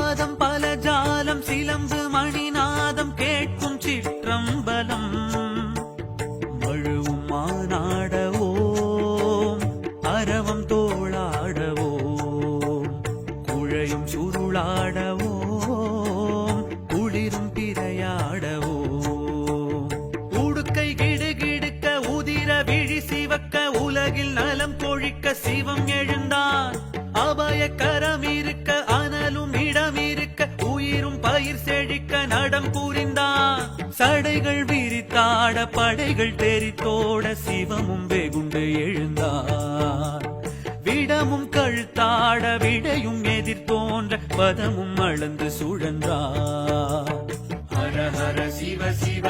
பாதம் பல ஜாலம் சிலம்பு மணிநாதம் கேட்கும் சிற்றம்பலம் மழுவும் மானாடவோம் அரவம் தோளாடவோம் குழையும் சுருளாடவோம் குளிரும் பிறையாடவோம் உடுக்கை கிடுகிடுக்க உதிர விழி சிவக்க உலகில் நலம் கொழிக்க சிவம் எழுந்தான் அபய கரம் இருக்க அனலும் இடம் இருக்க உயிரும் பயிர் செழிக்க நடம் புரிந்தான் சடைகள் விரித்தாட படைகள் தெரித்தோட சிவமும் வெகுண்டு எழுந்தான் விடமும் கழுத்தாட விடையும் எதிர்த்தோன்ற பதமும் அளந்து சுழன்றார் ஹர ஹர சிவ சிவ